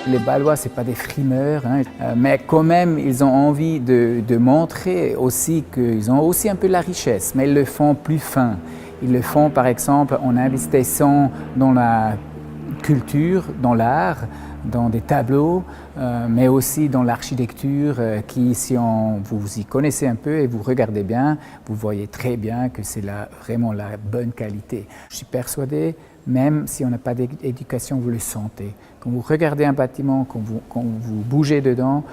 Les Bâlois, ce n'est pas des frimeurs, hein, mais quand même, ils ont envie de montrer aussi qu'ils ont aussi un peu la richesse, mais ils le font plus fin. Ils le font, par exemple, en investissant dans la culture, dans l'art, dans des tableaux, mais aussi dans l'architecture qui, si vous y connaissez un peu et vous regardez bien, vous voyez très bien que c'est vraiment la bonne qualité. Je suis persuadé, même si on n'a pas d'éducation, vous le sentez. Quand vous regardez un bâtiment, quand vous bougez dedans,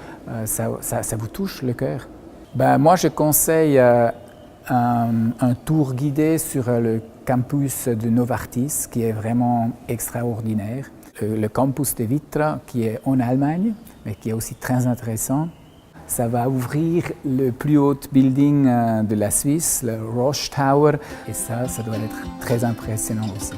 ça vous touche le cœur. Moi, je conseille un tour guidé sur le campus de Novartis, qui est vraiment extraordinaire. Le campus de Vitra, qui est en Allemagne, mais qui est aussi très intéressant. Ça va ouvrir le plus haut building de la Suisse, le Roche Tower, et ça doit être très impressionnant aussi.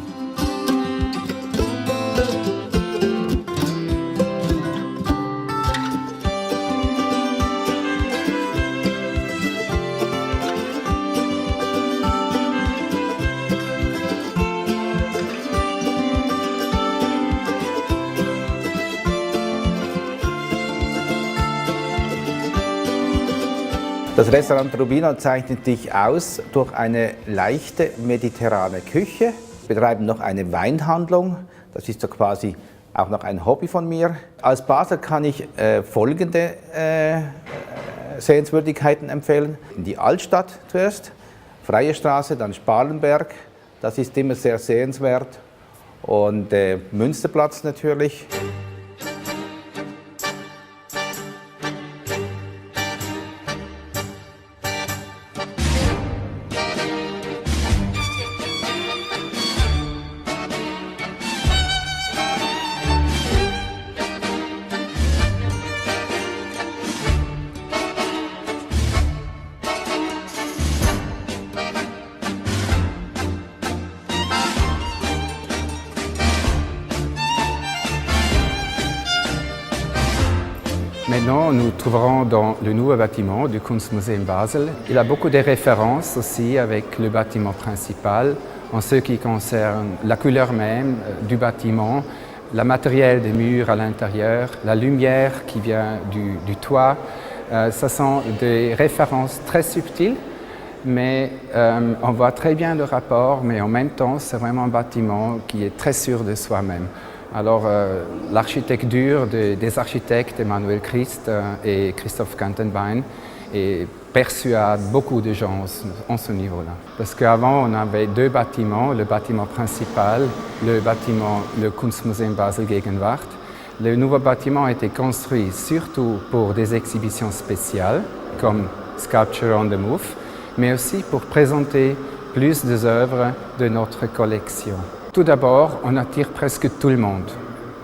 Das Restaurant Rubino zeichnet sich aus durch eine leichte mediterrane Küche. Wir betreiben noch eine Weinhandlung, das ist so quasi auch noch ein Hobby von mir. Als Basler kann ich folgende Sehenswürdigkeiten empfehlen. Die Altstadt zuerst, Freie Straße, dann Spalenberg, das ist immer sehr sehenswert. Und Münsterplatz natürlich. Maintenant, nous trouverons dans le nouveau bâtiment du Kunstmuseum Basel. Il a beaucoup de références aussi avec le bâtiment principal en ce qui concerne la couleur même du bâtiment, le matériel des murs à l'intérieur, la lumière qui vient du toit. Ce sont des références très subtiles, mais on voit très bien le rapport, mais en même temps, c'est vraiment un bâtiment qui est très sûr de soi-même. Alors, l'architecture des architectes Emmanuel Christ et Christophe Kantenbein persuade beaucoup de gens en ce niveau-là. Parce qu'avant, on avait deux bâtiments, le bâtiment principal, le Kunstmuseum Basel Gegenwart. Le nouveau bâtiment a été construit surtout pour des exhibitions spéciales, comme Sculpture on the Move, mais aussi pour présenter plus des œuvres de notre collection. Tout d'abord, on attire presque tout le monde,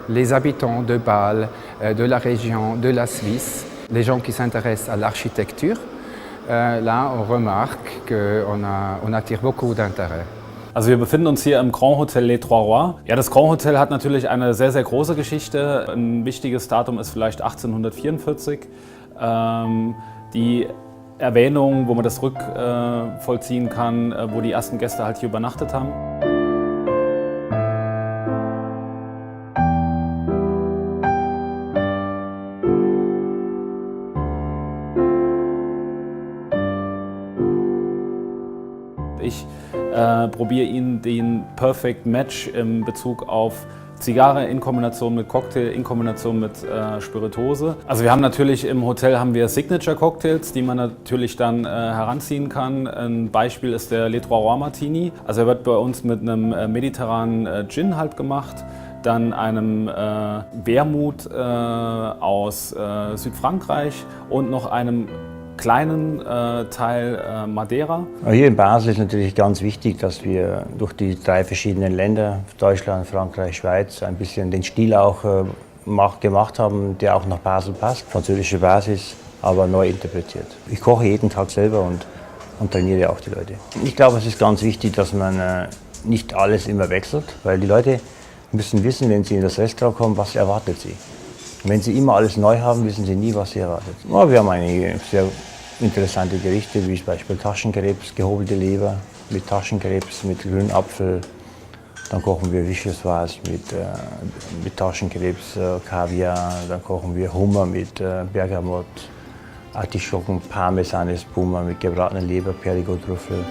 les habitants de Bâle, de la région, de la Suisse, les gens qui s'intéressent à l'architecture. Là, on remarque qu'on attire beaucoup d'intérêt. Also wir befinden uns hier im Grand Hotel Les Trois Rois. Ja, das Grand Hotel hat natürlich eine sehr, sehr große Geschichte. Ein wichtiges Datum ist vielleicht 1844. Die Erwähnung, wo man das rückvollziehen kann, wo die ersten Gäste halt hier übernachtet haben. Ich probiere Ihnen den Perfect Match in Bezug auf Zigarre in Kombination mit Cocktail, in Kombination mit Spirituose. Also wir haben natürlich im Hotel Signature Cocktails, die man natürlich dann heranziehen kann. Ein Beispiel ist der Les Trois Rois Martini. Also er wird bei uns mit einem mediterranen Gin halt gemacht, dann einem Wermut aus Südfrankreich und noch einem kleinen Teil Madeira. Hier in Basel ist natürlich ganz wichtig, dass wir durch die drei verschiedenen Länder, Deutschland, Frankreich, Schweiz, ein bisschen den Stil auch gemacht haben, der auch nach Basel passt. Französische Basis, aber neu interpretiert. Ich koche jeden Tag selber und trainiere auch die Leute. Ich glaube, es ist ganz wichtig, dass man nicht alles immer wechselt, weil die Leute müssen wissen, wenn sie in das Restaurant kommen, was erwartet sie. Wenn Sie immer alles neu haben, wissen Sie nie, was Sie erwartet. Ja, wir haben einige sehr interessante Gerichte, wie zum Beispiel Taschenkrebs, gehobelte Leber mit Taschenkrebs, mit grünem Apfel. Dann kochen wir Vischyssoise mit Taschenkrebs, Kaviar. Dann kochen wir Hummer mit Bergamott, Artischocken, Parmesan Espuma mit gebratener Leber, Perrigo-Trüffel.